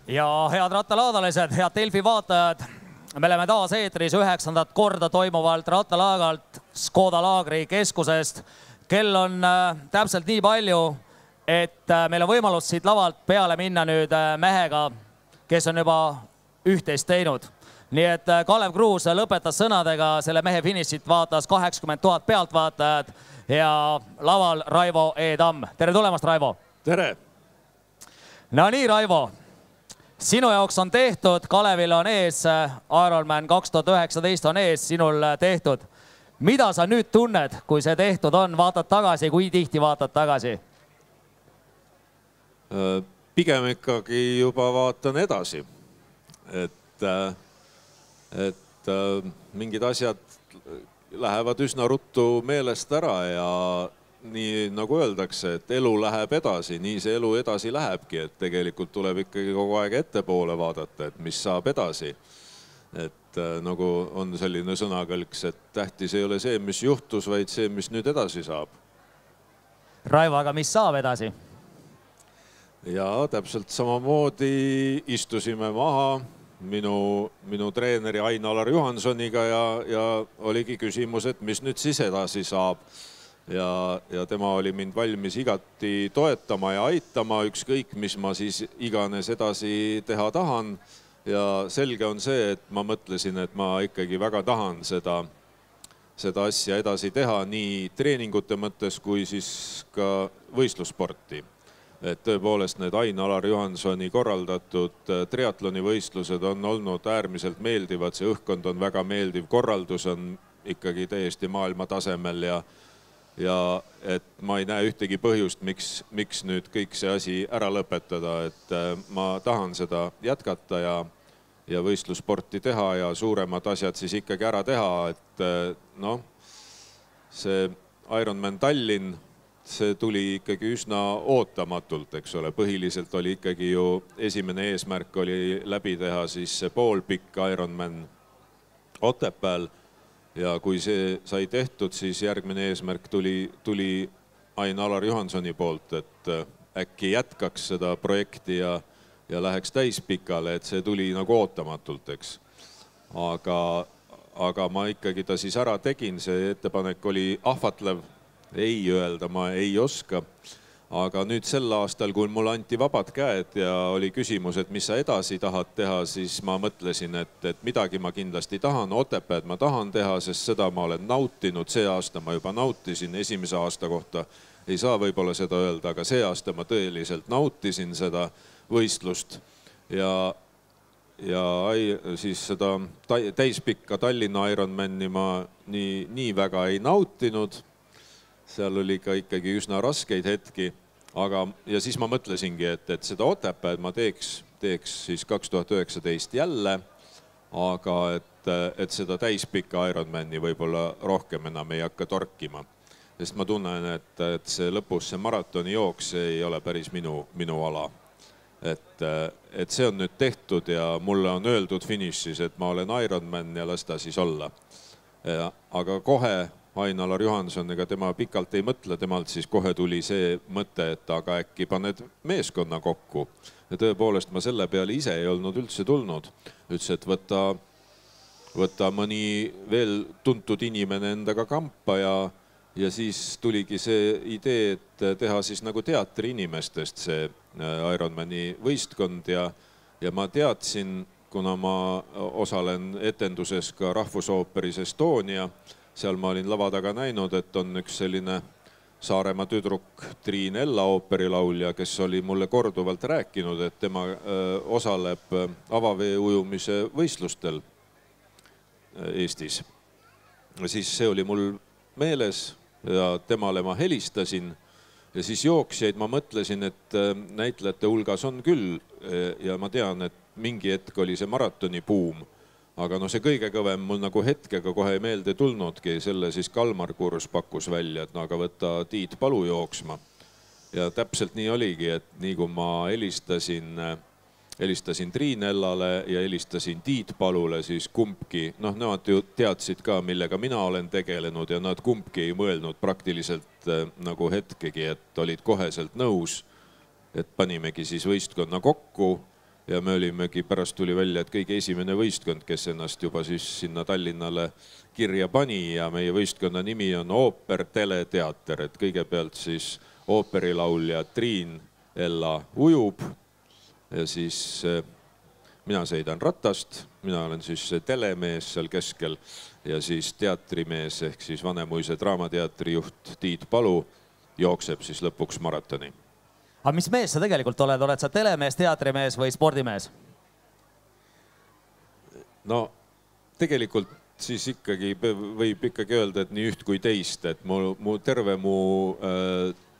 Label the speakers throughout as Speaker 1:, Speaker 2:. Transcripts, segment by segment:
Speaker 1: Ja head rattalaadalised, head Delfi vaatajad, me oleme taas eetris 9. korda toimuvalt rattalaagalt Škoda Laagri keskusest. Kell on täpselt nii palju, et meil on võimalus siit lavalt peale minna nüüd mehega, kes on juba üht-teist teinud. Nii et Kalev Kruus lõpetas sõnadega, selle mehe finišit vaatas 80 000 pealtvaatajad ja laval Raivo E. Tamm. Tere tulemast, Raivo!
Speaker 2: Tere!
Speaker 1: No nii, Raivo! Sinu jaoks on tehtud, Kalevil on ees, Ironman 2019 on ees, sinul tehtud. Mida sa nüüd tunned, kui see tehtud on? Vaatad tagasi, kui tihti vaatad tagasi?
Speaker 2: Pigem ikkagi juba vaatan edasi. Et mingid asjad lähevad üsna ruttu meelest ära ja nii nagu öeldakse, et elu läheb edasi, nii see elu edasi lähebki, et tegelikult tuleb ikkagi kogu aeg ettepoole vaadata, et mis saab edasi. Et nagu on selline sõnakõlks, et tähtis ei ole see, mis juhtus, vaid see, mis nüüd edasi saab.
Speaker 1: Raivo, aga mis saab edasi?
Speaker 2: Ja täpselt samamoodi istusime maha minu treeneri Ain-Alar Juhansoniga ja oligi küsimus, et mis nüüd siis edasi saab. Ja tema oli mind valmis igati toetama ja aitama, ükskõik mis ma siis iganes edasi teha tahan. Ja selge on see, et ma mõtlesin, et ma ikkagi väga tahan seda asja edasi teha nii treeningute mõttes kui siis ka võistlussporti. Et tõepoolest need Ain-Alar Juhansoni korraldatud triatloni võistlused on olnud äärmiselt meeldivad, see õhkkond on väga meeldiv, korraldus on ikkagi täiesti maailma tasemel ja et ma ei näe ühtegi põhjust, miks nüüd kõik see asi ära lõpetada, et ma tahan seda jätkata ja võistlussporti teha ja suuremad asjad siis ikkagi ära teha, et noh, see Ironman Tallinn, see tuli ikkagi üsna ootamatult, eks ole, põhiliselt oli ikkagi ju esimene eesmärk oli läbi teha siis see poolpikk Ironman Otepääl. Ja kui see sai tehtud, siis järgmine eesmärk tuli Ain-Alar Juhansoni poolt, et äkki jätkaks seda projekti ja läheks täispikale, et see tuli nagu ootamatult, eks. Aga ma ikkagi ta siis ära tegin, see ettepanek oli ahvatlev, ei öelda, ma ei oska. Aga nüüd sel aastal, kui mulle anti vabad käed ja oli küsimus, et mis sa edasi tahad teha, siis ma mõtlesin, et midagi ma kindlasti tahan, Otepääd ma tahan teha, sest seda ma olen nautinud, see aasta ma juba nautisin, esimese aasta kohta ei saa võib-olla seda öelda, aga see aasta ma tõeliselt nautisin seda võistlust ja siis seda täispikka Tallinna Ironmani ma nii väga ei nautinud. Seal oli ka ikkagi üsna raskeid hetki, ja siis ma mõtlesingi, et seda Otepääd ma teeks siis 2019 jälle, aga et seda täispikka Ironmani võib-olla rohkem enam ei hakka torkima. Sest ma tunnen, et see lõpus see maratoni jooks ei ole päris minu ala. Et see on nüüd tehtud ja mulle on öeldud finišis, et ma olen Ironman ja las ta siis olla. Aga kohe Ain-Alar Juhanson, ega tema pikalt ei mõtle, temalt siis kohe tuli see mõte, et aga äkki paned meeskonna kokku. Ja tõepoolest ma selle peale ise ei olnud üldse tulnud. Ütles, et võtta mõni veel tuntud inimene endaga kampa ja siis tuligi see idee, et teha siis nagu teatri inimestest see Ironmani võistkond ja ma teadsin, kuna ma osalen etenduses ka Rahvusooperis Estonia, seal ma olin lava taga näinud, et on üks selline Saaremaa tüdruk Triin Ella ooperilaulja, kes oli mulle korduvalt rääkinud, et tema osaleb avavee ujumise võistlustel Eestis. Siis see oli mul meeles ja temale ma helistasin ja siis jooksjaid ma mõtlesin, et näitlejate hulgas on küll ja ma tean, et mingi hetk oli see maratoni buum. Aga no see kõige kõvem mul nagu hetkega kohe meelde tulnudki, selle siis Kalmar Kurs pakkus välja, et no aga võtta Tiit Palu jooksma. Ja täpselt nii oligi, et nii kui ma helistasin Triin Ellale ja helistasin Tiit Palule, siis kumbki, noh nemad ju teadsid ka, millega mina olen tegelenud ja nad kumbki ei mõelnud praktiliselt nagu hetkegi, et olid koheselt nõus, et panimegi siis võistkonna kokku ja me olimegi, pärast tuli välja, et kõige esimene võistkond, kes ennast juba siis sinna Tallinnale kirja pani ja meie võistkonna nimi on Ooper Teleteater, et kõigepealt siis ooperilaulja Triin Ella ujub ja siis mina sõidan ratast, mina olen siis telemees seal keskel ja siis teatrimees ehk siis Vanemuise Draamateatri juht Tiit Palu jookseb siis lõpuks maratoni.
Speaker 1: Aga mis mees sa tegelikult oled? Oled sa telemees, teatrimees või spordimees?
Speaker 2: No tegelikult siis ikkagi võib ikkagi öelda, et nii üht kui teist, et terve mu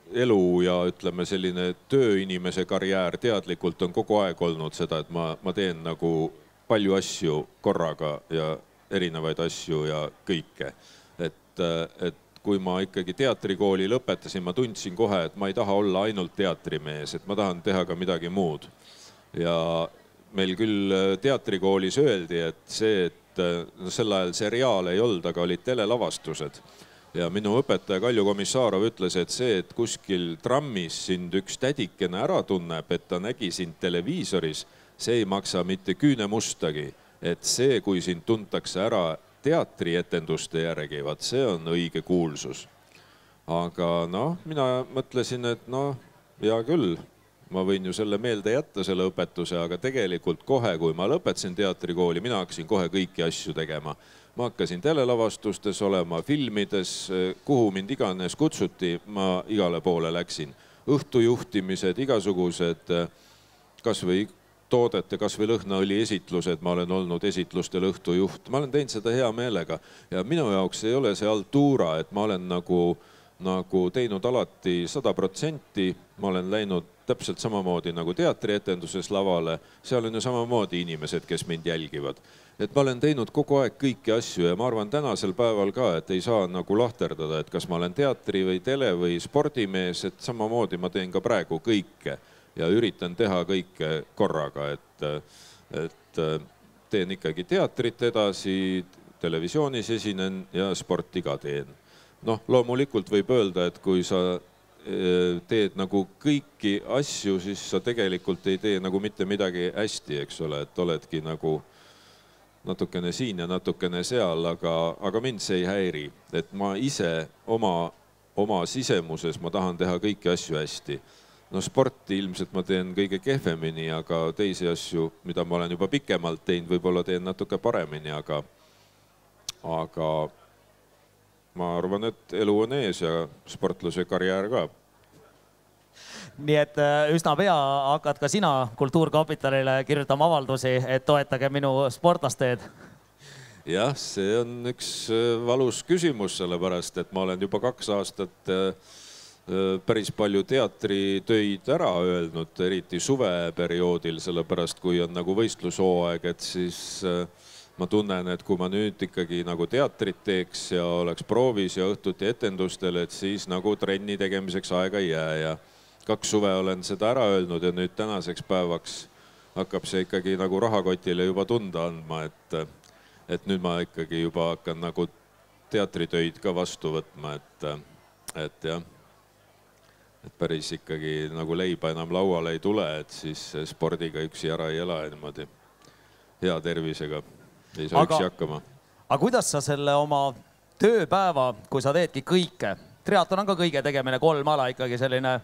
Speaker 2: elu ja ütleme selline tööinimese karjäär teadlikult on kogu aeg olnud seda, et ma teen nagu palju asju korraga ja erinevaid asju ja kõike. Et kui ma ikkagi teatrikooli lõpetasin, ma tundsin kohe, et ma ei taha olla ainult teatrimees, et ma tahan teha ka midagi muud. Ja meil küll teatrikoolis öeldi, et see, et sel ajal seriaale ei olnud, aga olid telelavastused. Ja minu õpetaja Kalju Komissarov ütles, et see, et kuskil trammis sind üks tädikene ära tunneb, et ta nägi sind televiisoris, see ei maksa mitte küünemustagi. Et see, kui sind tuntakse ära teatrietenduste järgi, vaat see on õige kuulsus. Aga mina mõtlesin, et hea küll, ma võin ju selle meelde jätta, selle õpetuse, aga tegelikult kohe, kui ma lõpetasin teatrikooli, mina hakkasin kohe kõiki asju tegema. Ma hakkasin telelavastustes olema, filmides, kuhu mind iganes kutsuti, ma igale poole läksin. Õhtujuhtimised, igasugused, kas või toodete, kas või lõhnaõli esitlused, ma olen olnud esitlustel õhtujuht. Ma olen teinud seda hea meelega ja minu jaoks ei ole see altuura, et ma olen nagu teinud alati 100%. Ma olen läinud täpselt samamoodi nagu teatrietenduses lavale. Seal on ju samamoodi inimesed, kes mind jälgivad. Et ma olen teinud kogu aeg kõiki asju ja ma arvan tänasel päeval ka, et ei saa nagu lahterdada, et kas ma olen teatri või tele või spordimees, et samamoodi ma teen ka praegu kõike. Ja üritan teha kõike korraga, et teen ikkagi teatrit edasi, televisioonis esinen ja sporti ka teen. Loomulikult võib öelda, et kui sa teed nagu kõiki asju, siis sa tegelikult ei tee nagu mitte midagi hästi, eks ole, et oledki nagu natukene siin ja natukene seal, aga mind see ei häiri, et ma ise oma sisemuses ma tahan teha kõiki asju hästi. Sporti ilmselt ma teen kõige kehvemini, aga teisi asju, mida ma olen juba pikemalt teinud, võib-olla teen natuke paremini, aga ma arvan, et elu on ees ja sportlase karjäär ka.
Speaker 1: Nii et üsna pea hakkad ka sina Kultuurkapitalile kirjutama avaldusi, et toetage minu sportlasteed.
Speaker 2: Jah, see on üks valus küsimus, sellepärast, et ma olen juba 2 aastat päris palju teatritöid ära öelnud, eriti suveperioodil, sellepärast kui on nagu võistlushooaeg, et siis ma tunnen, et kui ma nüüd ikkagi nagu teatrit teeks ja oleks proovis ja õhtuti etendustel, et siis nagu trenni tegemiseks aega ei jää ja 2 suve olen seda ära öelnud ja nüüd tänaseks päevaks hakkab see ikkagi nagu rahakotile juba tunda andma, et nüüd ma ikkagi juba hakkan nagu teatritöid ka vastu võtma, et jah. Et päris ikkagi nagu leiba enam lauale ei tule, et siis spordiga üksi ära ei ela niimoodi hea tervisega. Ei saa üksi hakkama.
Speaker 1: Aga kuidas sa selle oma tööpäeva, kui sa teedki kõike, triatlon on ka kõige tegemine, 3 ala ikkagi selline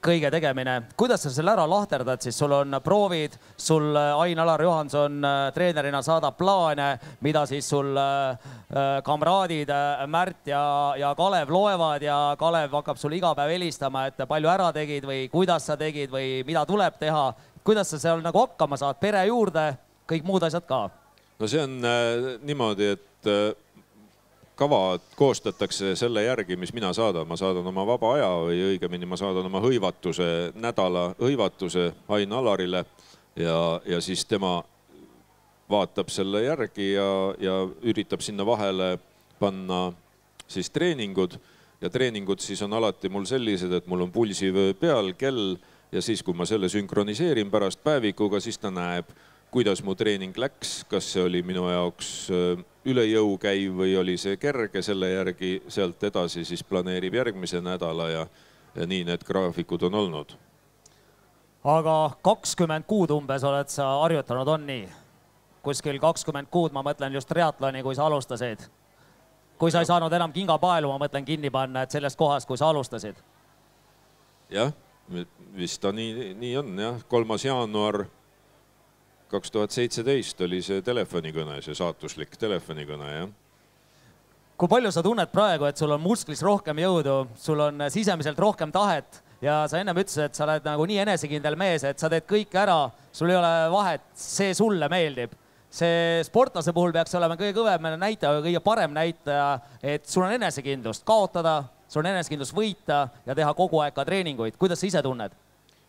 Speaker 1: kõige tegemine. Kuidas sa selle ära lahterdad, siis sul on proovid, sul Ain-Alar Johanson treenerina saadab plaane, mida siis sul kamraadid Märt ja Kalev loevad ja Kalev hakkab sul iga päev helistama, et palju ära tegid või kuidas sa tegid või mida tuleb teha. Kuidas sa seal nagu hakkama saad, pere juurde, kõik muud asjad ka?
Speaker 2: No see on niimoodi, et kavad koostatakse selle järgi, mis mina saadan. Ma saadan oma vaba aja või õigemini ma saadan oma nädala hõivatuse Ain-Alarile ja siis tema vaatab selle järgi ja üritab sinna vahele panna siis treeningud. Ja treeningud siis on alati mul sellised, et mul on pulsivöö peal, kell ja siis, kui ma selle sünkroniseerin pärast päevikuga, siis ta näeb, kuidas mu treening läks, kas see oli minu jaoks üle jõu käiv või oli see kerge, selle järgi sealt edasi siis planeerib järgmise nädala ja nii need graafikud on olnud.
Speaker 1: aga 20 kuud umbes oled sa harjutanud, on nii? Kuskil 20 kuud, ma mõtlen just triatloni, kui sa alustasid. Kui sa ei saanud enam kingapaelu, ma mõtlen kinni panna, et sellest kohast, kui sa alustasid.
Speaker 2: Jah, vist ta nii on, jah. 3. jaanuar 2017 oli see telefonikõne, see saatuslik telefonikõne, jah.
Speaker 1: Kui palju sa tunned praegu, et sul on musklis rohkem jõudu, sul on sisemiselt rohkem tahet ja sa ennem ütlesid, et sa oled nagu nii enesekindel mees, et sa teed kõik ära, sul ei ole vahet, see sulle meeldib. See sportlase puhul peaks olema kõige kõvem näitaja, kõige parem näitaja, et sul on enesekindlust kaotada, sul on enesekindlust võita ja teha kogu aeg ka treeninguid. Kuidas sa ise tunned?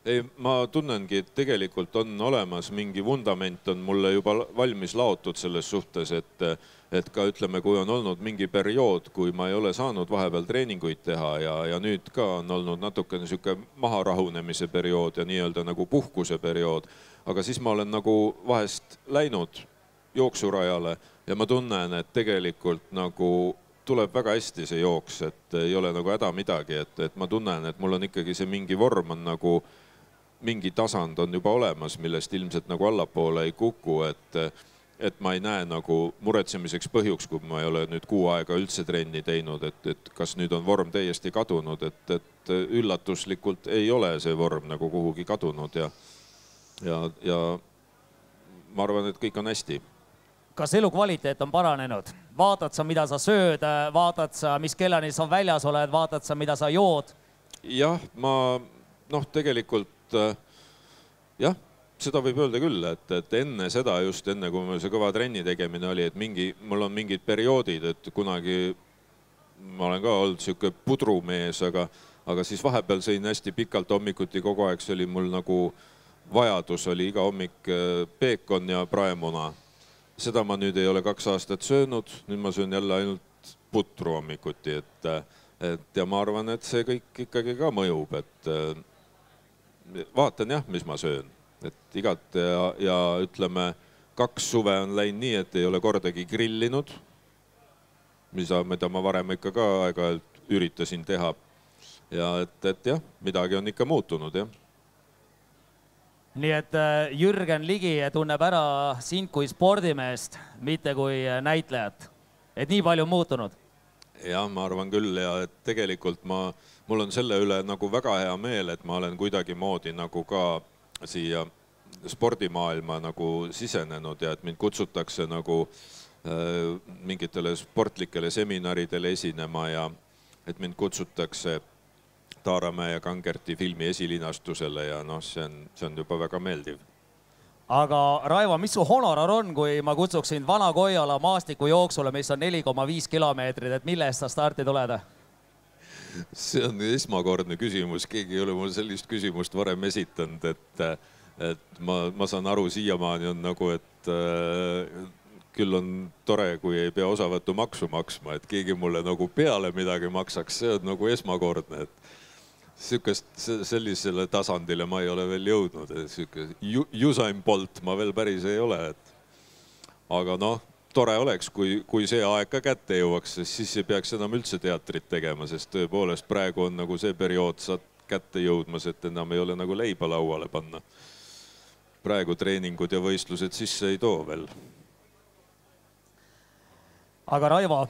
Speaker 2: Ei, ma tunnengi, et tegelikult on olemas mingi vundament, on mulle juba valmis laotud selles suhtes, et ka ütleme, kui on olnud mingi periood, kui ma ei ole saanud vahepeal treeninguid teha ja nüüd ka on olnud natuke niisugune maharahunemise periood ja nii-öelda nagu puhkuse periood, aga siis ma olen nagu vahest läinud jooksurajale ja ma tunnen, et tegelikult nagu tuleb väga hästi see jooks, et ei ole nagu häda midagi, et ma tunnen, et mul on ikkagi see mingi vorm on nagu mingi tasand on juba olemas, millest ilmselt nagu allapoole ei kuku, et ma ei näe nagu muretsemiseks põhjuks, kui ma ei ole nüüd 6 aega üldse trenni teinud, et kas nüüd on vorm täiesti kadunud, et üllatuslikult ei ole see vorm nagu kuhugi kadunud ja ma arvan, et kõik on hästi.
Speaker 1: Kas elukvaliteet on paranenud? Vaatad sa, mida sa sööd, vaatad sa, mis kellani sa väljas oled, vaatad sa, mida sa jood?
Speaker 2: Jah, ma tegelikult jah, seda võib öelda küll, et enne seda just enne, kui meil see kõva trenni tegemine oli, et mul on mingid perioodid, et kunagi ma olen ka olnud siuke pudrumees, aga siis vahepeal sõin hästi pikalt hommikuti kogu aeg, see oli mul nagu vajadus oli iga hommik peekon ja praemuna. Seda ma nüüd ei ole 2 aastat söönud, nüüd ma söön jälle ainult putru hommikuti, ja ma arvan, et see kõik ikkagi ka mõjub, et vaatan jah, mis ma söön, et igat ja ütleme, 2 suve on läinud nii, et ei ole kordagi grillinud, mida ma varem ikka ka aeg-ajalt üritasin teha ja et jah, midagi on ikka muutunud, jah.
Speaker 1: Nii et Jürgen Ligi tunneb ära sind kui spordimeest, mitte kui näitlejat. Et nii palju muutunud?
Speaker 2: Jah, ma arvan küll ja et tegelikult mul on selle üle nagu väga hea meel, et ma olen kuidagi moodi nagu ka siia spordimaailma nagu sisenenud ja et mind kutsutakse nagu mingitele sportlikele seminaridele esinema ja et mind kutsutakse Taaramäe ja Kangerti filmi esilinastusele ja see on juba väga meeldiv.
Speaker 1: Aga Raivo, mis su honorar on, kui ma kutsuksin Vana-Koiala maastikujooksule, mis on 4,5 kilomeetrit, et mille eest sa starti tuled?
Speaker 2: See on esmakordne küsimus, keegi ei ole mul sellist küsimust varem esitanud, et ma saan aru siiamaani on nagu, et küll on tore, kui ei pea osavõtu maksu maksma, et keegi mulle nagu peale midagi maksaks, see on nagu esmakordne, et sellisele tasandile ma ei ole veel jõudnud, Usain Bolt ma veel päris ei ole, aga tore oleks, kui see aeg ka kätte jõuaks, siis ei peaks enam üldse teatrit tegema, sest tõepoolest praegu on nagu see periood saad kätte jõudmas, et enam ei ole nagu leiba lauale panna. Praegu treeningud ja võistlused sisse ei too veel.
Speaker 1: Aga Raivo,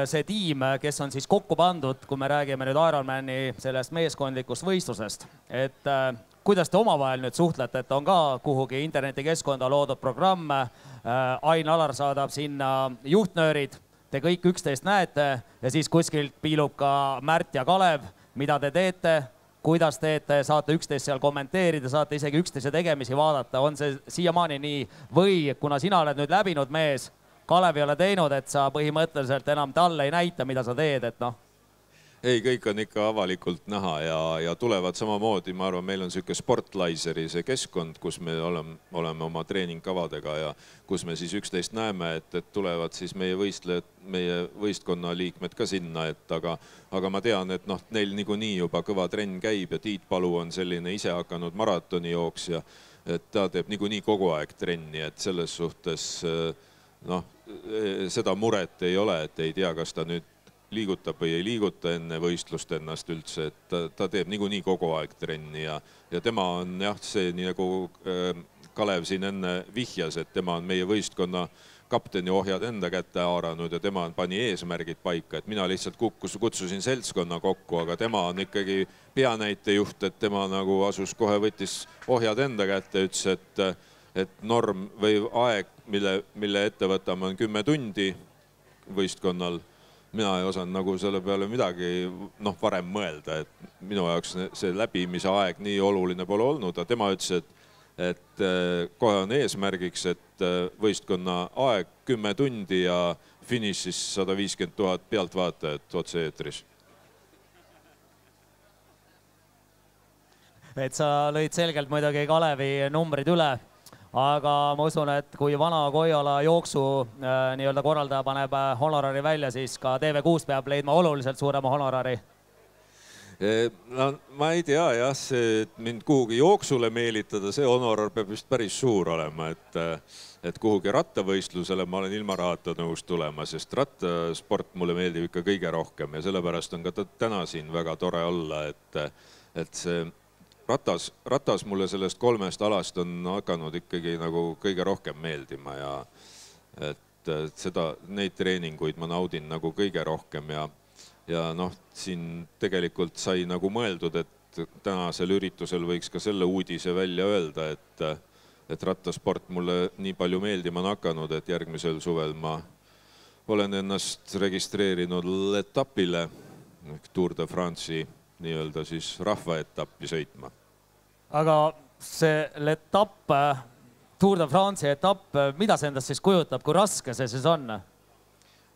Speaker 1: see tiim, kes on siis kokku pandud, kui me räägime nüüd Ironmani sellest meeskondlikust võistlusest, et kuidas te omavahel nüüd suhtlete, et on ka kuhugi internetikeskkonda loodud programm, Ain Alar saadab sinna juhtnöörid, te kõik üksteist näete ja siis kuskilt piilub ka Märt ja Kalev, mida te teete, kuidas teete, saate üksteist seal kommenteerida, saate isegi üksteise tegemisi vaadata, on see siiamaani nii või kuna sina oled nüüd läbinud mees, Kalev ei ole teinud, et sa põhimõtteliselt enam talle ei näita, mida sa teed, et
Speaker 2: Ei, kõik on ikka avalikult näha ja tulevad samamoodi, ma arvan, meil on selline Sportlaiseri see keskkond, kus me oleme oma treeningkavadega ja kus me siis üksteist näeme, et tulevad siis meie võistlejad, meie võistkonna liikmed ka sinna, aga ma tean, et neil niikuinii juba kõva trenn käib ja Tiit Palu on selline ise hakanud maratonijooksja, et ta teeb niikuinii kogu aeg trenni, et selles suhtes seda muret ei ole, et ei tea, kas ta nüüd liigutab või ei liiguta enne võistlust ennast üldse, et ta teeb niikuinii kogu aeg trenni ja tema on jah, see nii nagu Kalev siin enne vihjas, et tema on meie võistkonna kapteni ohjad enda kätte haaranud ja tema pani eesmärgid paika, et mina lihtsalt kutsusin seltskonna kokku, aga tema on ikkagi peanäitejuht, et tema nagu asus kohe, võttis ohjad enda kätte, ütles, et norm või aeg, mille ette võtame, on 10 tundi võistkonnal. Mina ei osanud nagu selle peale midagi varem mõelda, et minu jaoks see läbimise aeg nii oluline pole olnud, aga tema ütles, et kohe on eesmärgiks, et võistkonna aeg 10 tundi ja finišis 150 000 pealtvaatajat otse-eetris.
Speaker 1: Et sa lõid selgelt muidugi Kalevi numbrid üle, aga ma usun, et kui vana Koiala jooksu nii-öelda korraldaja paneb honorari välja, siis ka TV6 peab leidma oluliselt suurema honorari.
Speaker 2: No, ma ei tea jah, see, et mind kuhugi jooksule meelitada, see honorar peab vist päris suur olema, et kuhugi rattavõistlusele ma olen ilma rahata nõus tulema, sest rattasport mulle meeldib ikka kõige rohkem ja sellepärast on ka täna siin väga tore olla, et see ratas mulle sellest 3 alast on hakanud ikkagi nagu kõige rohkem meeldima ja et neid treeninguid ma naudin nagu kõige rohkem ja siin tegelikult sai nagu mõeldud, et tänasel üritusel võiks ka selle uudise välja öelda, et rattasport mulle nii palju meeldima on hakanud, et järgmisel suvel ma olen ennast registreerinud etapile, Tour de France'i nii-öelda siis rahvaetappi sõitma.
Speaker 1: Aga see etapp, Tour de France'i etapp, mida see endast siis kujutab, kui raske see siis on?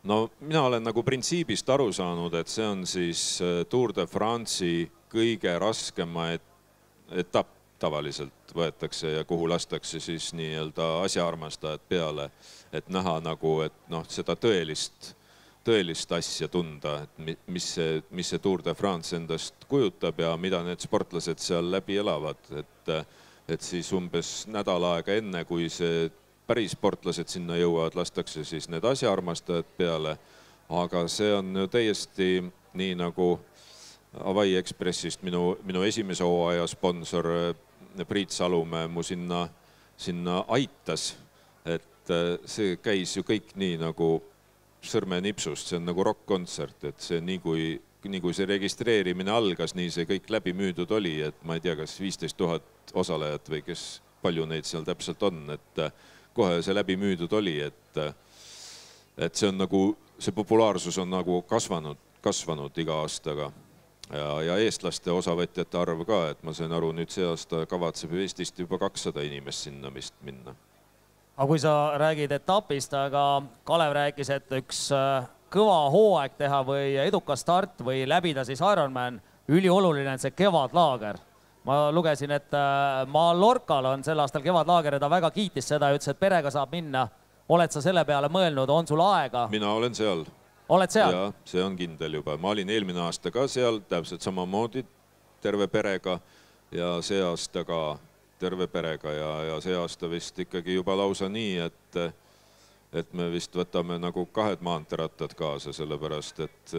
Speaker 2: No mina olen nagu printsiibist aru saanud, et see on siis Tour de France'i kõige raskema etapp tavaliselt võetakse ja kuhu lastakse siis nii-öelda asjaarmastajad peale, et näha nagu, et seda tõelist asja tunda, et mis see Tour de France endast kujutab ja mida need sportlased seal läbi elavad, et siis umbes nädal aega enne, kui see päris sportlased sinna jõuavad, lastakse siis need asjaarmastajad peale, aga see on ju täiesti nii nagu Hawaii Expressist minu esimese hooaja sponsor Priit Salumäe mu sinna aitas, et see käis ju kõik nii nagu sõrmenipsust, see on nagu rock-kontsert, et see nii kui see registreerimine algas, nii see kõik läbi müüdud oli, et ma ei tea, kas 15 000 osalejat või kes palju neid seal täpselt on, et kohe see läbi müüdud oli, et see on nagu, see populaarsus on nagu kasvanud iga aastaga ja eestlaste osavõtjate arv ka, et ma sain aru, nüüd see aasta kavatseb Eestist juba 200 inimest sinna vist minna.
Speaker 1: Aga kui sa räägid etapist, aga Kalev rääkis, et üks kõva hooaeg teha või edukas start või läbida siis Ironman, ülioluline on see kevadlaager. Ma lugesin, et Mallorcal on sel aastal kevadlaager ja ta väga kiitis seda ja ütles, et perega saab minna. Oled sa selle peale mõelnud, on sul aega?
Speaker 2: Mina olen seal.
Speaker 1: Oled seal?
Speaker 2: Ja, see on kindel juba. Ma olin eelmine aasta ka seal, täpselt samamoodi terve perega ja see aasta ka terve perega ja see aasta vist ikkagi juba lausa nii, et me vist võtame nagu 2 maanteerattad kaasa, sellepärast, et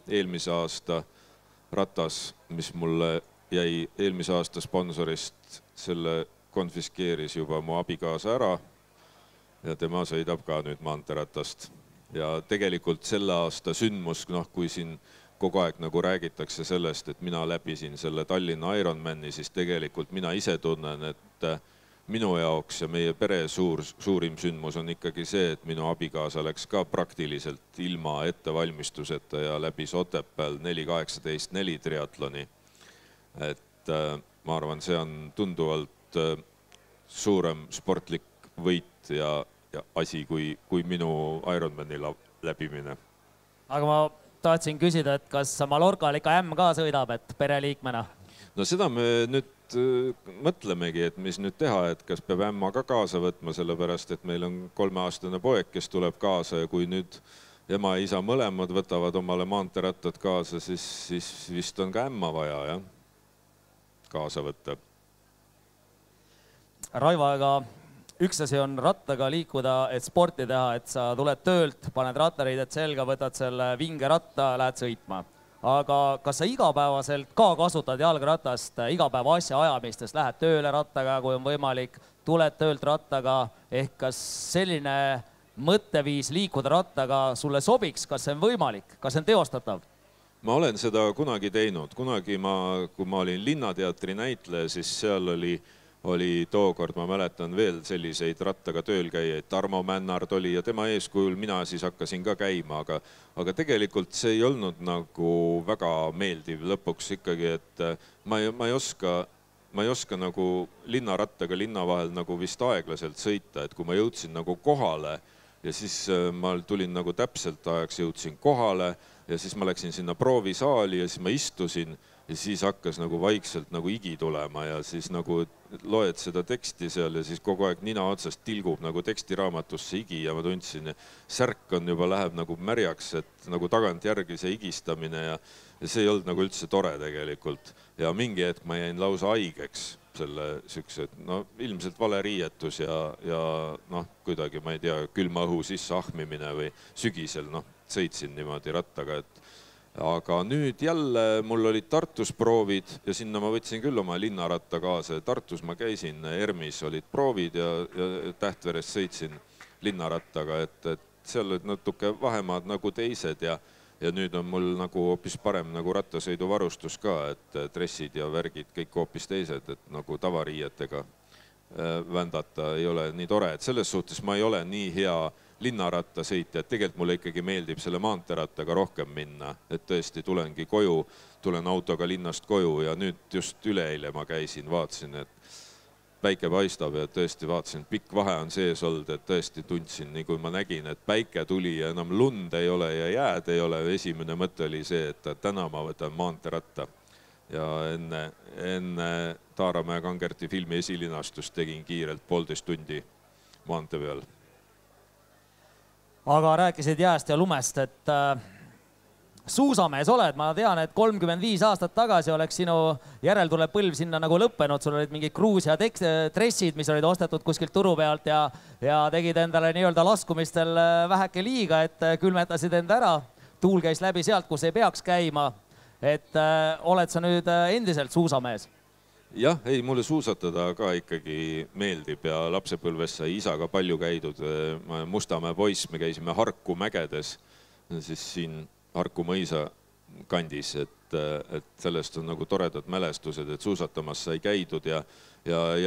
Speaker 2: eelmise aasta ratas, mis mulle jäi eelmise aasta sponsorist, selle konfiskeeris juba mu abikaasa ära ja tema sõidab ka nüüd maanteeratast. Ja tegelikult selle aasta sündmus, kui siin kogu aeg nagu räägitakse sellest, et mina läbisin selle Tallinna Ironmani, siis tegelikult mina ise tunnen, et minu jaoks ja meie pere suurim sündmus on ikkagi see, et minu abikaasa läks ka praktiliselt ilma ettevalmistuseta ja läbis Otepääl 4.18.4 triatloni. Et ma arvan, see on tunduvalt suurem sportlik võit ja asi kui minu Ironmani läbimine.
Speaker 1: Aga ma tahtsin küsida, et kas Mallorcal ikka ka sõidab, et pereliikmena?
Speaker 2: No seda me nüüd mõtlemegi, et mis nüüd teha, et kas peab ämma ka kaasa võtma, sellepärast, et meil on 3-aastane poeg, kes tuleb kaasa ja kui nüüd ema ja isa mõlemad võtavad omale maanteerattad kaasa, siis vist on ka ämma vaja, jah, kaasa võtta.
Speaker 1: Raivo, aga üks asi on rattaga liikuda, et sporti teha, et sa tuled töölt, paned rattariided selga, võtad selle vinge ratta, lähed sõitma. Aga kas sa igapäevaselt ka kasutad jalgratast igapäeva asja ajamistes, lähed tööle rattaga, kui on võimalik, tuled töölt rattaga, ehk kas selline mõtteviis liikuda rattaga sulle sobiks, kas see on võimalik, kas see on teostatav?
Speaker 2: Ma olen seda kunagi teinud. Kunagi kui ma olin Linnateatri näitleja, siis seal oli tookord, ma mäletan veel selliseid rattaga tööl käijaid, Tarmo Männard oli ja tema eeskujul mina siis hakkasin ka käima, aga tegelikult see ei olnud nagu väga meeldiv lõpuks ikkagi, et ma ei oska nagu linnarattaga linna vahel nagu vist aeglaselt sõita, et kui ma jõudsin nagu kohale ja siis ma tulin nagu täpselt ajaks, jõudsin kohale ja siis ma läksin sinna proovisaali ja siis ma istusin ja siis hakkas nagu vaikselt nagu igi tulema ja siis nagu loed seda teksti seal ja siis kogu aeg nina otsast tilgub nagu tekstiraamatusse igi ja ma tundsin, särk on juba läheb nagu märjaks, et nagu tagantjärgi see igistamine ja see ei olnud nagu üldse tore tegelikult. Ja mingi hetk ma jäin lausa haigeks selle süksed, no ilmselt vale riietus ja noh, kuidagi ma ei tea, külma õhu sisse ahmimine või sügisel, noh, sõitsin niimoodi rattaga, et aga nüüd jälle mul olid Tartus proovid ja sinna ma võtsin küll oma linnaratta kaasa. Tartus ma käisin, ERMis olid proovid ja Tähtveres sõitsin linnarattaga, et seal olid natuke vahemaad nagu teised ja nüüd on mul nagu hoopis parem nagu rattasõiduvarustus ka, et dressid ja värgid kõik hoopis teised, et nagu tavariietega vändata ei ole nii tore, et selles suhtes ma ei ole nii hea linnarattasõitja, et tegelikult mulle ikkagi meeldib selle maanteerattaga rohkem minna, et tõesti tulengi koju, tulen autoga linnast koju ja nüüd just üleeile ma käisin, vaatasin, et päike paistab ja tõesti vaatasin, et pikk vahe on sees olnud, et tõesti tundsin, nii kui ma nägin, et päike tuli ja enam lund ei ole ja jääd ei ole, esimene mõte oli see, et täna ma võtan maanteeratta ja enne Taaramäe Kangerti filmi esilinastust tegin kiirelt 1,5 tundi maantee peal.
Speaker 1: Aga rääkisid jääst ja lumest, et suusamees oled. Ma tean, et 35 aastat tagasi oleks sinu järeltulev põlv sinna nagu lõppenud. Sul olid mingid Gruusia dressid, mis olid ostetud kuskilt turu pealt ja tegid endale nii-öelda laskumistel väheke liiga, et külmetasid enda ära. Tuul käis läbi sealt, kus ei peaks käima. Et oled sa nüüd endiselt suusamees?
Speaker 2: Jah, ei, mulle suusatada ka ikkagi meeldib ja lapsepõlves sai isaga palju käidud. Mustamäe poiss, me käisime Harku mägedes, siis siin Harku mõisa kandis, et sellest on nagu toredad mälestused, et suusatamas sai käidud ja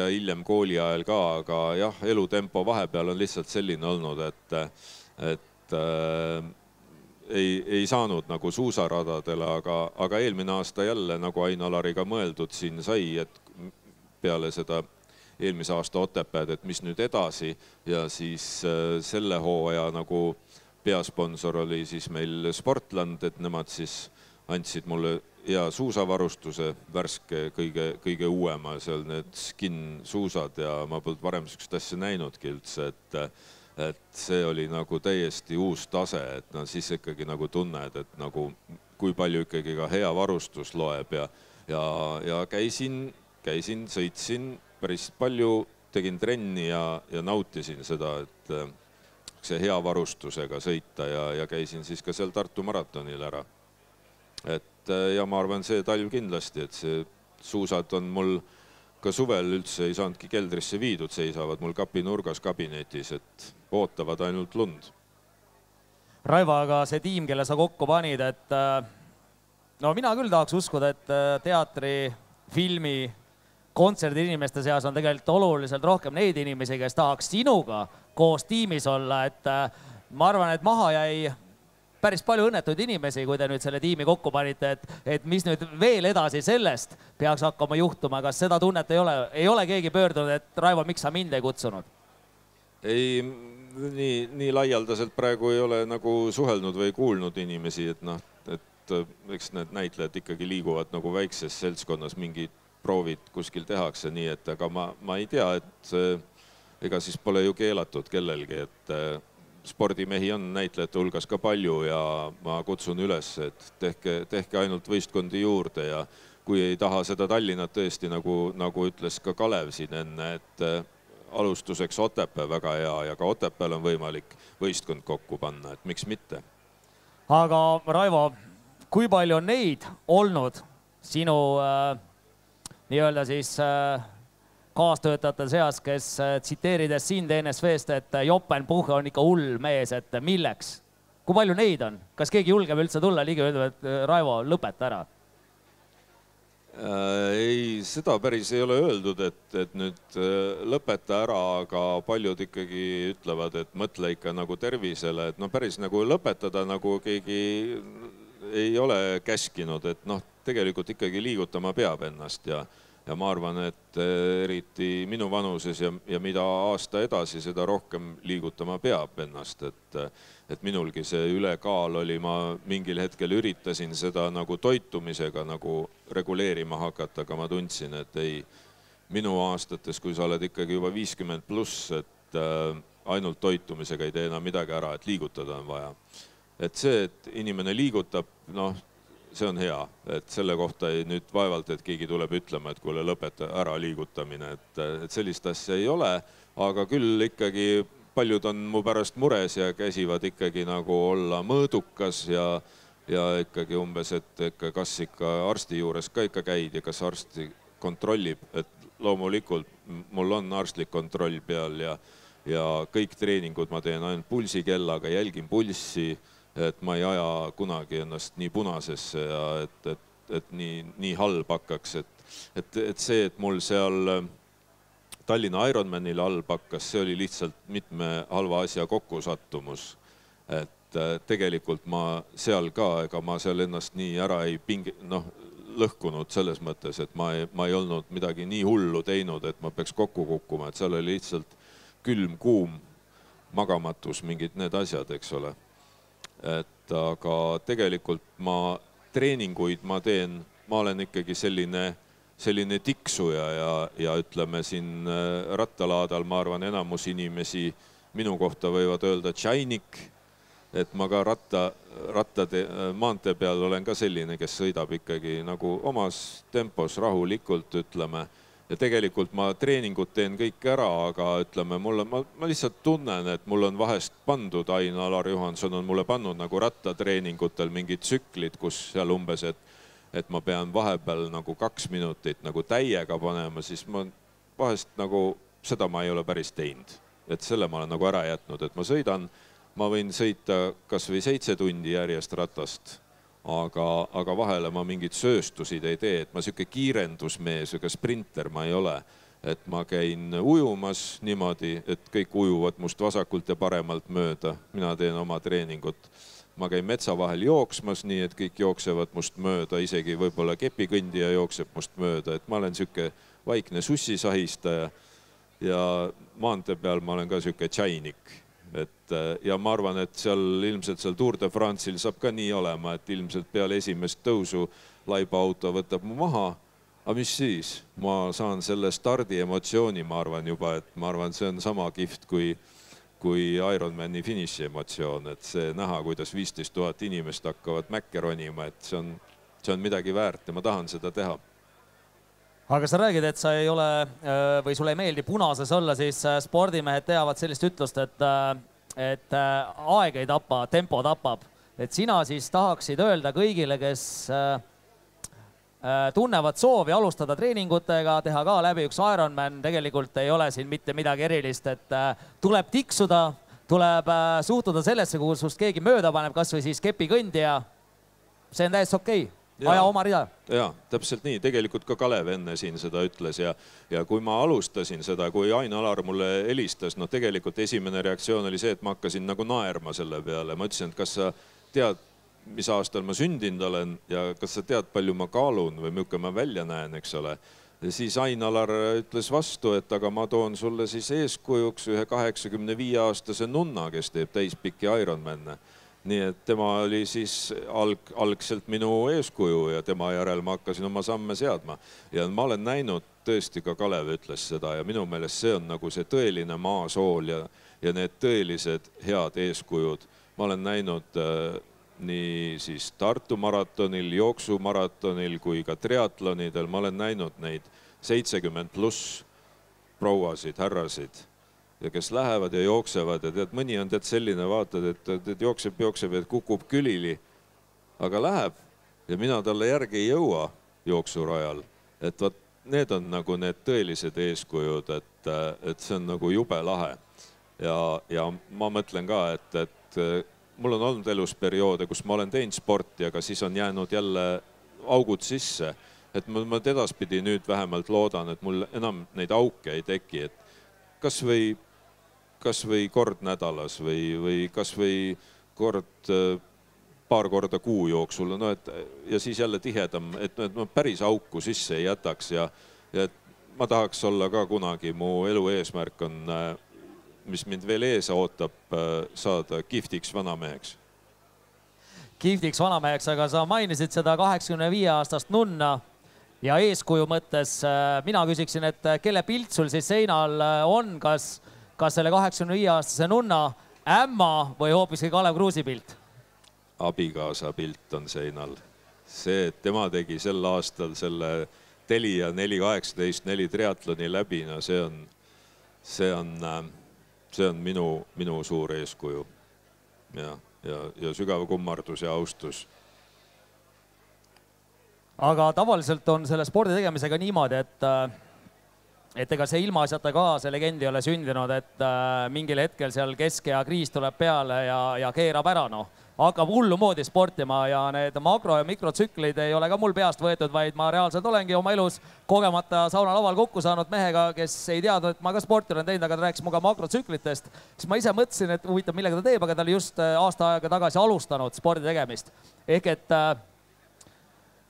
Speaker 2: hiljem kooli ajal ka, aga jah, elutempo vahepeal on lihtsalt selline olnud, et ei saanud nagu suusaradadele, aga eelmine aasta jälle nagu Ain-Alariga mõeldud siin sai, et peale seda eelmise aasta Otepääd, et mis nüüd edasi ja siis selle hooaja nagu peasponsor oli siis meil Sportland, et nemad siis andsid mulle hea suusavarustuse, värske kõige uuema, seal need skin suusad ja ma polnud varem sükst asja näinudki üldse, et see oli nagu täiesti uus tase, et no siis ikkagi nagu tunned, et nagu kui palju ikkagi ka hea varustus loeb ja käisin, sõitsin päris palju, tegin trenni ja nautisin seda, et see hea varustusega sõita ja käisin siis ka seal Tartu maratonil ära. Et ja ma arvan, see talv kindlasti, et see suusad on mul ka suvel üldse ei saanudki keldrisse viidud, seisavad mul kapinurgas kabinetis, et ootavad ainult lund.
Speaker 1: Raivo, aga see tiim, kelle sa kokku panid, et no mina küll tahaks uskuda, et teatri, filmi, kontserdi inimeste seas on tegelikult oluliselt rohkem neid inimesi, kes tahaks sinuga koos tiimis olla, et ma arvan, et maha jäi päris palju õnnetuid inimesi, kui te nüüd selle tiimi kokku panite, et mis nüüd veel edasi sellest peaks hakkama juhtuma, kas seda tunnet ei ole keegi pöördunud, et Raivo, miks sa mind ei kutsunud?
Speaker 2: Ei, nii laialdaselt praegu ei ole nagu suhelnud või kuulnud inimesi, et eks need näitlejad ikkagi liiguvad nagu väikses seltskonnas, mingid proovid kuskil tehakse, nii et aga ma ei tea, et ega siis pole ju keelatud kellelgi, et spordimehi on näitlejate hulgas ka palju ja ma kutsun üles, et tehke ainult võistkondi juurde ja kui ei taha seda Tallinnat tõesti, nagu ütles ka Kalev siin enne, et alustuseks Otepää väga hea ja ka Otepääl on võimalik võistkond kokku panna, et miks mitte.
Speaker 1: Aga Raivo, kui palju on neid olnud sinu nii-öelda siis kaastöötajate seas, kes tsiteerides sind NSV-st, et Joppen Puhhe on ikka hull mees, et milleks? Kui palju neid on? Kas keegi julgeb üldse tulla ligi öelda, et Raivo, lõpeta ära?
Speaker 2: Ei, seda päris ei ole öeldud, et nüüd lõpeta ära, aga paljud ikkagi ütlevad, et mõtle ikka nagu tervisele, et päris nagu lõpetada nagu keegi ei ole käskinud, et tegelikult ikkagi liigutama peab ennast ja ma arvan, et eriti minu vanuses ja mida aasta edasi, seda rohkem liigutama peab ennast, et minulgi see ülekaal oli, ma mingil hetkel üritasin seda nagu toitumisega nagu reguleerima hakata, aga ma tundsin, et ei, minu aastates, kui sa oled ikkagi juba 50 pluss, et ainult toitumisega ei tee enam midagi ära, et liigutada on vaja. Et see, et inimene liigutab, see on hea, et selle kohta ei nüüd vaevalt, et keegi tuleb ütlema, et kuule lõpeta ära liigutamine, et sellist asja ei ole, aga küll ikkagi paljud on mu pärast mures ja käsivad ikkagi nagu olla mõõdukas ja ikkagi umbes, et kas ikka arsti juures ka ikka käid ja kas arsti kontrollib, et loomulikult mul on arstlik kontroll peal ja kõik treeningud ma teen ainult pulsikellaga, jälgin pulssi, et ma ei aja kunagi ennast nii punasesse ja et nii halb hakkaks, et see, et mul seal Tallinna Ironmanil halb hakkas, see oli lihtsalt mitme halva asja kokkusattumus, et tegelikult ma seal ka, ega ma seal ennast nii ära ei lõhkunud selles mõttes, et ma ei olnud midagi nii hullu teinud, et ma peaks kokku kukkuma, et seal oli lihtsalt külm, kuum, magamatus, mingid need asjad, eks ole. Et aga tegelikult ma treeninguid ma teen, ma olen ikkagi selline tiksuja ja ütleme siin rattalaadal, ma arvan, enamus inimesi minu kohta võivad öelda tšainik, et ma ka maantee peal olen ka selline, kes sõidab ikkagi nagu omas tempos rahulikult, ütleme. Ja tegelikult ma treeningut teen kõik ära, aga ütleme, ma lihtsalt tunnen, et mul on vahest pandud, Ain-Alar Juhanson on mulle pannud nagu rattatreeningutel mingid tsüklid, kus seal umbes, et ma pean vahepeal nagu 2 minutit nagu täiega panema, siis ma vahest nagu seda ma ei ole päris teinud. Et selle ma olen nagu ära jätnud, et ma võin sõita kas või 7 tundi järjest ratast, aga vahele ma mingid sööstusid ei tee, et ma selline kiirendusmees ega sprinter ma ei ole. Et ma käin ujumas niimoodi, et kõik ujuvad must vasakult ja paremalt mööda. Mina teen oma treeningut. Ma käin metsa vahel jooksmas nii, et kõik jooksevad must mööda, isegi võib-olla kepikõndija jookseb must mööda. Et ma olen selline vaikne sussisahistaja ja maantee peal ma olen ka selline tšainik. Ja ma arvan, et ilmselt seal Tour de France'il saab ka nii olema, et ilmselt peale esimest tõusu laiba auto võtab mu maha. Aga mis siis? Ma saan selle stardi emotsiooni, ma arvan juba, et ma arvan, see on sama kiht kui Ironmani finiši emotsioon, et see näha, kuidas 15 000 inimest hakkavad mäkke ronima, et see on midagi väärt ja ma tahan seda teha.
Speaker 1: Aga sa räägid, et sa ei ole või sulle ei meeldi punases olla, siis spordimehed teavad sellist ütlust, et aeg ei tapa, tempo tapab. Et sina siis tahaksid öelda kõigile, kes tunnevad soovi alustada treeningutega, teha ka läbi üks Ironman, tegelikult ei ole siin mitte midagi erilist, et tuleb tiksuda, tuleb suhtuda sellesse, kuhu sust keegi mööda paneb, kas või siis kepikõndija. See on täiesti okei. Aja oma rida.
Speaker 2: Jaa, täpselt nii. Tegelikult ka Kalev enne siin seda ütles ja kui ma alustasin seda, kui Ain-Alar mulle helistas, tegelikult esimene reaktsioon oli see, et ma hakkasin nagu naerma selle peale. Ma ütlesin, et kas sa tead, mis aastal ma sündinud olen ja kas sa tead, palju ma kaalun või milline ma välja näen, eks ole. Ja siis Ain-Alar ütles vastu, et aga ma toon sulle siis eeskujuks ühe 85-aastase nunna, kes teeb täispikki Ironman'e. Nii et tema oli siis algselt minu eeskuju ja tema järel ma hakkasin oma samme seadma. Ja ma olen näinud, tõesti ka Kalev ütles seda ja minu meelest see on nagu see tõeline maasool ja need tõelised head eeskujud. Ma olen näinud nii siis Tartu maratonil, jooksumaratonil kui ka triatlonidel. Ma olen näinud neid 70 pluss prouasid, härrasid ja kes lähevad ja jooksevad ja tead, mõni on tead selline, vaatad, et jookseb, et kukub külili, aga läheb ja mina talle järgi ei jõua jooksurajal. Et võt, need on nagu need tõelised eeskujud, et see on nagu jube lahe. Ja ma mõtlen ka, et mul on olnud elus perioode, kus ma olen teinud sporti, aga siis on jäänud jälle augud sisse. Et ma edaspidi nüüd vähemalt loodan, et mul enam neid auke ei teki, et kas või kord nädalas või kas või paar korda kuu jooksul, no ja siis jälle tihedam, et ma päris auku sisse ei jätaks ja ma tahaks olla ka kunagi, mu elu eesmärk on, mis mind veel ees ootab, saada kihvtiks vanameheks.
Speaker 1: Kihvtiks vanameheks, aga sa mainisid seda 85-aastast nunna ja eeskuju mõttes mina küsiksin, et kelle pilt sul siis seinal on, kas selle 85-aastase nunna ämma või hoopiski Kalev Kruusi pilt?
Speaker 2: Abikaasa pilt on seinal. See, et tema tegi sel aastal selle Telia 4.18 triatloni läbi, no see on minu suur eeskuju ja sügav kummardus ja austus.
Speaker 1: Aga tavaliselt on selle spordi tegemisega niimoodi, et ega see ilmaasjata ka see legend ei ole sündinud, et mingil hetkel seal keskea kriis tuleb peale ja keerab ära, hakkab hullu moodi sportima ja need makro- ja mikrotsüklid ei ole ka mul peast võetud, vaid ma reaalselt olengi oma elus kogemata saunalaval kokku saanud mehega, kes ei teadnud, et ma ka sporti olen teinud, aga ta rääkis muga makrotsüklitest. Siis ma ise mõtlesin, et huvitav, millega ta teeb, aga ta oli just aasta aega tagasi alustanud spordi tegemist. Ehk et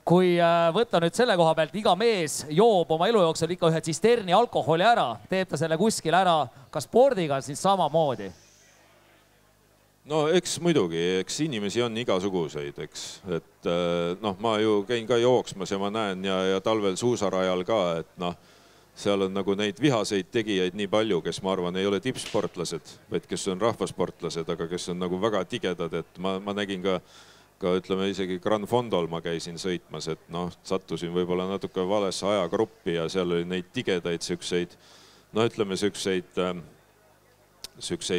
Speaker 1: kui võtta nüüd selle koha pealt, iga mees joob oma elu jooksul ikka ühe tsisterni alkoholi ära, teeb ta selle kuskil ära, ka spordiga siis samamoodi?
Speaker 2: No eks muidugi, eks inimesi on igasuguseid, eks, et ma ju käin ka jooksmas ja ma näen ja talvel suusarajal ka, et seal on nagu neid vihaseid tegijaid nii palju, kes ma arvan ei ole tippsportlased, vaid kes on rahvasportlased, aga kes on nagu väga tigedad, et ma nägin ka ütleme isegi Gran Fondol ma käisin sõitmas, et sattusin võib-olla natuke valesse ajagruppi ja seal oli neid tigedaid sükseid, ütleme sükseid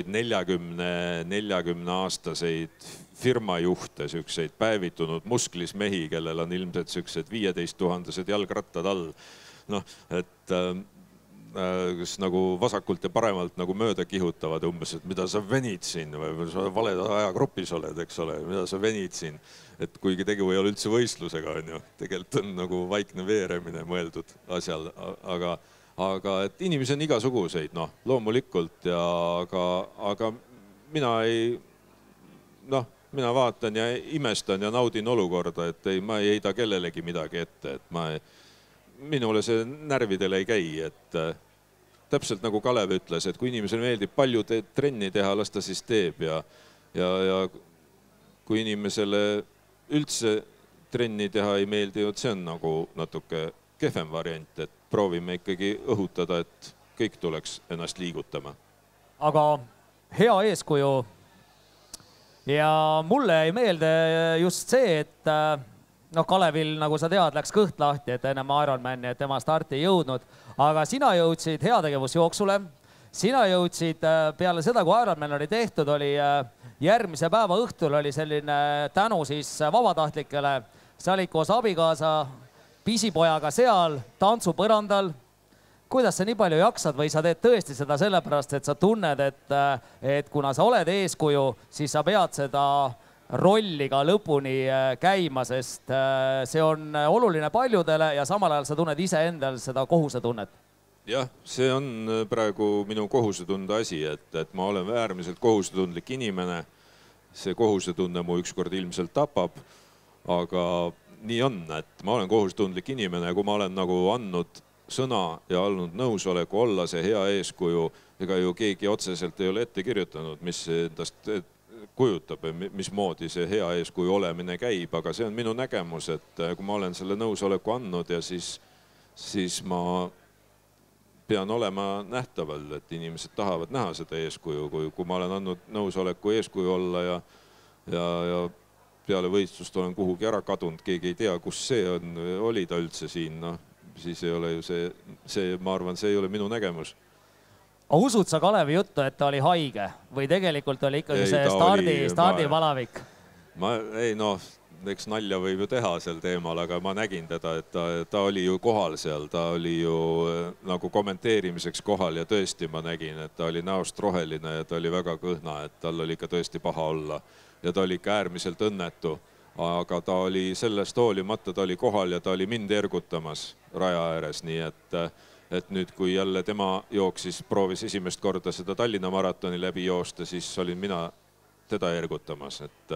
Speaker 2: 40-aastaseid firmajuhte, sükseid päevitunud musklis mehi, kellel on ilmselt süksed 15 000 jalgrattad all. Et kes nagu vasakult ja paremalt nagu mööda kihutavad umbes, et mida sa venid siin või sa valed ajagrupis oled, eks ole, mida sa venid siin. Et kuigi tegu ei ole üldse võistlusega, on ju, tegelikult on nagu vaikne veeremine mõeldud asjal, aga et inimesi on igasuguseid, loomulikult, aga mina vaatan ja imestan ja naudin olukorda, et ma ei heida kellelegi midagi ette, et minule see närvidele ei käi, et täpselt nagu Kalev ütles, et kui inimesele meeldib palju trenni teha, las ta siis teeb ja kui inimesele üldse trenni teha ei meeldi, see on nagu natuke kehvem variant, et proovime ikkagi õhutada, et kõik tuleks ennast liigutama.
Speaker 1: Aga hea eeskuju ja mulle ei meelde just see, et Kalevil, nagu sa tead, läks kõht lahti, et ennem Ironmani, et tema starti ei jõudnud. Aga sina jõudsid heategevusjooksule. Sina jõudsid peale seda, kui Ironman oli tehtud, oli järgmise päeva õhtul oli selline tänu siis vabatahtlikele. Sa olid koos abikaasa pisipojaga seal tantsupõrandal. Kuidas sa nii palju jaksad või sa teed tõesti seda sellepärast, et sa tunned, et kuna sa oled eeskuju, siis sa pead seda rolli ka lõpuni käima, sest see on oluline paljudele ja samal ajal sa tunned ise endal seda kohusetunnet.
Speaker 2: Jah, see on praegu minu kohusetunde asi, et ma olen äärmiselt kohusetundlik inimene. See kohusetunne mu ükskord ilmselt tapab, aga nii on, et ma olen kohusetundlik inimene ja kui ma olen nagu andnud sõna ja olnud nõusoleku olla see hea eeskuju, ega ju keegi otseselt ei ole ette kirjutanud, mis endast kujutab, mismoodi see hea eeskuju olemine käib, aga see on minu nägemus, et kui ma olen selle nõusoleku andnud ja siis ma pean olema nähtaval, et inimesed tahavad näha seda eeskuju, kui ma olen andnud nõusoleku eeskuju olla ja peale võistlust olen kuhugi ära kadunud, keegi ei tea, kus see on, oli ta üldse siin, siis ei ole ju see, ma arvan, see ei ole minu nägemus.
Speaker 1: usud sa Kalevi juttu, et ta oli haige või tegelikult oli ikkagi see stardipalavik?
Speaker 2: Ei noh, eks nalja võib ju teha sel teemal, aga ma nägin teda, et ta oli ju kohal seal, ta oli ju nagu kommenteerimiseks kohal ja tõesti ma nägin, et ta oli näost roheline ja ta oli väga kõhna, et tal oli ikka tõesti paha olla ja ta oli ikka äärmiselt õnnetu. Aga ta oli sellest hoolimata, ta oli kohal ja ta oli mind ergutamas raja ääres, nii et nüüd, kui jälle tema jooksis, proovis esimest korda seda Tallinna maratoni läbi joosta, siis olin mina teda ergutamas, et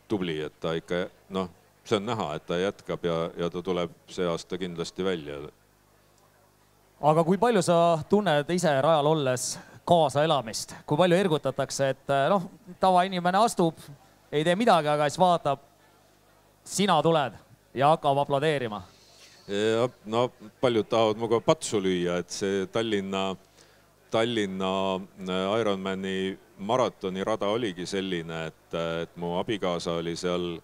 Speaker 2: tubli, et ta ikka, noh, see on näha, et ta jätkab ja ta tuleb see aasta kindlasti välja.
Speaker 1: Aga kui palju sa tunned ise rajal olles kaasa elamist, kui palju ergutatakse, et noh, tavainimene astub, ei tee midagi, aga siis vaatab, sina tuled ja hakkab aplodeerima.
Speaker 2: Ja, no paljud tahavad muga patsu lüüa, et see Tallinna Ironmani maratoni rada oligi selline, et mu abikaasa oli seal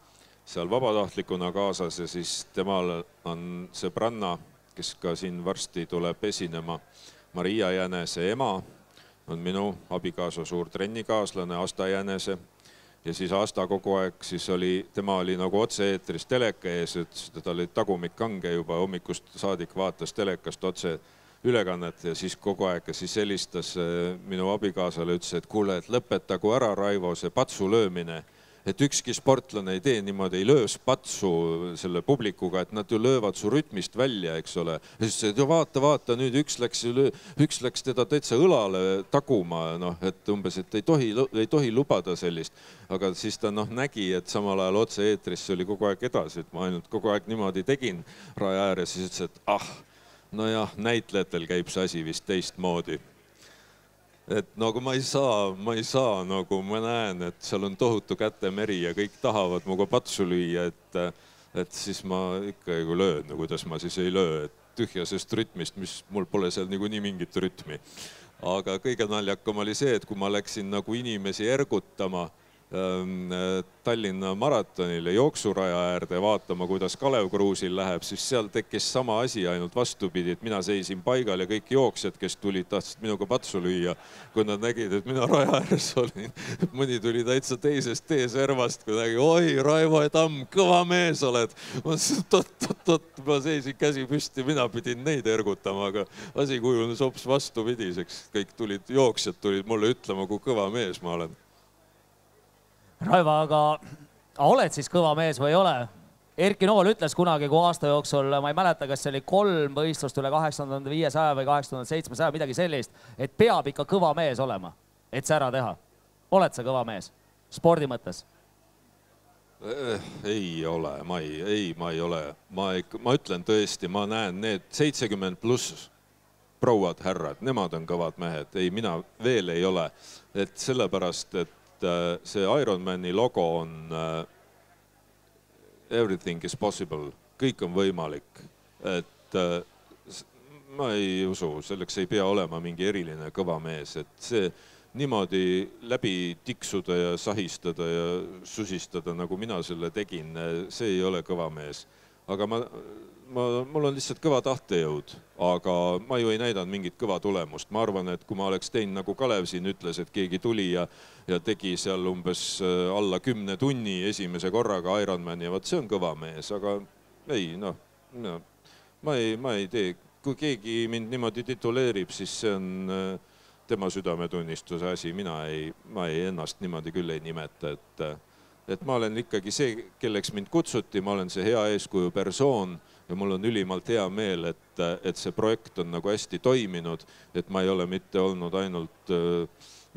Speaker 2: vabatahtlikuna kaasas ja siis temal on sõbranna, kes ka siin varsti tuleb esinema, Maria Jänese ema, on minu abikaasa suur trennikaaslane Asta Jänese. Ja siis Asta kogu aeg, siis tema oli nagu otse-eetris teleka ees, et ta oli tagumik kange juba hommikust saadik vaatas telekast otse ülekannet ja siis kogu aeg siis helistas minu abikaasale, ütles, et kuule, et lõpetagu ära, Raivo, see patsu löömine. Et ükski sportlane ei tee niimoodi, ei löös patsu selle publikuga, et nad ju löövad su rütmist välja, eks ole. Ja siis vaata, nüüd üks läks teda täitsa õlale taguma, et umbes, et ei tohi lubada sellist. Aga siis ta nägi, et samal ajal otse eetris oli kogu aeg edasi, et ma ainult kogu aeg niimoodi tegin raja ääres, siis ütles, et nojah, näitlejatel käib see asi vist teistmoodi. Et nagu ma ei saa, nagu ma näen, et seal on tohutu kätemeri ja kõik tahavad muga patsu lüüa, et siis ma ikka löön, kuidas ma siis ei löö, et tühjasest rütmist, mis mul pole seal nii mingit rütmi. Aga kõige naljakam oli see, et kui ma läksin nagu inimesi ergutama Tallinna maratonile jooksuraja äärde vaatama, kuidas Kalev Kruusil läheb, siis seal tekkis sama asi ainult vastupidi, et mina seisin paigal ja kõik jooksjad, kes tulid, tahtsid minuga patsu lüüa, kui nad nägid, et mina raja ääres olin. Mõni tuli täitsa teisest T-servast, kui nägi, oi, Raivo Tamm, kõva mees oled. Ma seisin käsi püsti, mina pidin neid ergutama, aga asi kujunes hoopis vastupidiseks. Kõik jooksjad tulid mulle ütlema, kui kõva mees ma olen.
Speaker 1: Raivo, aga oled siis kõva mees või ei ole? Erki Nool ütles kunagi, kui aasta jooksul, ma ei mäleta, kas see oli 3 võistlust üle 8500 või 8700, midagi sellist, et peab ikka kõva mees olema, et see ära teha. Oled sa kõva mees spordi mõttes?
Speaker 2: Ei ole, ma ei ole. Ma ütlen tõesti, ma näen need 70 pluss prouad härrad, nemad on kõvad mehed. Ei, mina veel ei ole. Et sellepärast, et see Ironmani logo on everything is possible, kõik on võimalik, et ma ei usu, selleks ei pea olema mingi eriline kõva mees, et see niimoodi läbi tiksuda ja sahistada ja susistada, nagu mina selle tegin, see ei ole kõva mees. Aga mul on lihtsalt kõva tahtejõud, aga ma ju ei näidanud mingit kõva tulemust. Ma arvan, et kui ma oleks teinud, nagu Kalev siin ütles, et keegi tuli ja tegi seal umbes alla 10 tunni esimese korraga Ironmani ja see on kõva mees, aga ei, ma ei tee. Kui keegi mind niimoodi tituleerib, siis see on tema südametunnistuse asi. Ma ei ennast niimoodi küll ei nimeta, et ma olen ikkagi see, kelleks mind kutsuti, ma olen see hea eeskuju persoon ja mul on ülimalt hea meel, et see projekt on nagu hästi toiminud, et ma ei ole mitte olnud ainult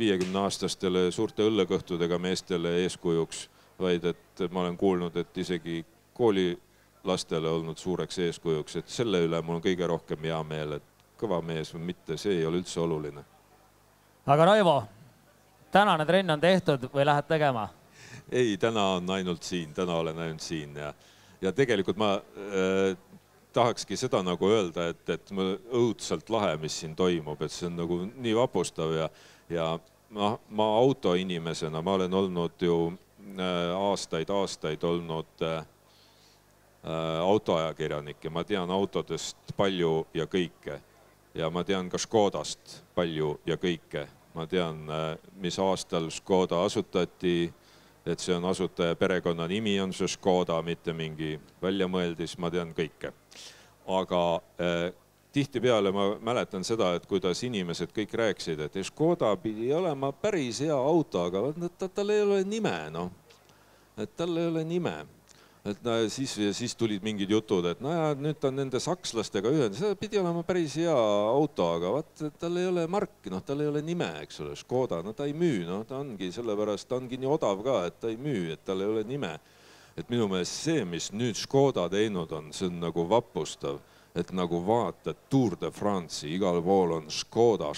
Speaker 2: 50-aastastele suurte õllekõhtudega meestele eeskujuks, vaid et ma olen kuulnud, et isegi koolilastele olnud suureks eeskujuks, et selle üle mul on kõige rohkem hea meel, et kõva mees või mitte, see ei ole üldse oluline.
Speaker 1: Aga Raivo, tänane trenn on tehtud või lähed tegema?
Speaker 2: Ei, täna on ainult siin, täna olen ainult siin ja tegelikult ma tahakski seda nagu öelda, et õudselt lahe, mis siin toimub, et see on nagu nii vapustav ja ma autoinimesena, ma olen olnud ju aastaid olnud autoajakirjanik ja ma tean autodest palju ja kõike. ja ma tean ka Škodast palju ja kõike. Ma tean, mis aastal Škoda asutati, et see on asutaja perekonna nimi on see Škoda, mitte mingi väljamõeldis, ma tean kõike. Aga tihtipeale ma mäletan seda, et kuidas inimesed kõik rääkisid, et Škoda pidi olema päris hea auto, aga tal ei ole nime, noh. Et tal ei ole nime. Et siis tulid mingid jutud, et nüüd on nende sakslastega ühendus, see pidi olema päris hea auto, aga tal ei ole marki, tal ei ole nime, eks ole, Škoda, ta ei müü, ta ongi sellepärast, ta ongi nii odav ka, et ta ei müü, et tal ei ole nime. Et minu meelest see, mis nüüd Škoda teinud on, see on nagu vapustav, et nagu vaatad Tour de France'i, igal pool on Škoda,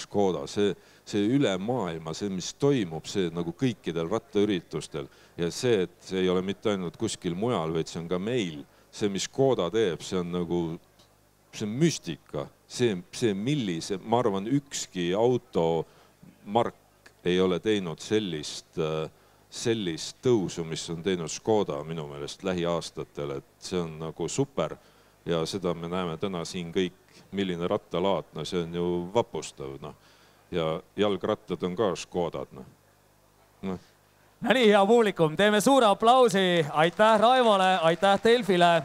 Speaker 2: see üle maailma, see, mis toimub, see nagu kõikidel rattaüritustel ja see, et see ei ole mitte ainult kuskil mujal, vaid see on ka meil. See, mis Škoda teeb, see on nagu, see on müstika. See millise, ma arvan, ükski automark ei ole teinud sellist tõusu, mis on teinud Škoda minu meelest lähiaastatel, et see on nagu super ja seda me näeme täna siin kõik, milline rattalaat, see on ju vapustav, ja jalgrattad on ka Škodad.
Speaker 1: No nii, hea publikum, teeme suure aplausi, aitäh Raivole, aitäh Delfile.